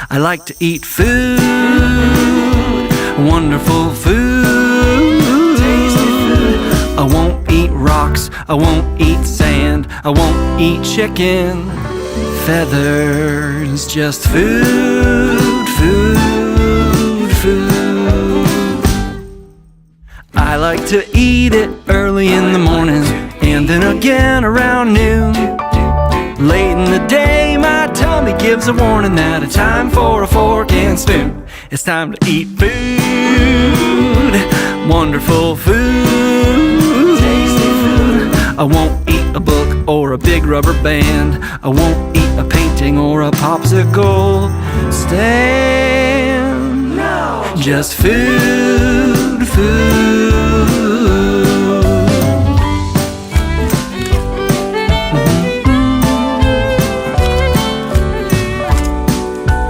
I like to eat food, wonderful food, tasty food. I won't eat rocks, I won't eat sand, I won't eat chicken feathers. Just food, food, food. I like to eat it early in the morning and then again around noon. Late in the day, my tummy gives a warning that it's time for a fork and spoon. It's time to eat food, wonderful food, tasty food. I won't eat a book or a big rubber band. I won't eat a painting or a popsicle stand. No. Just food, food.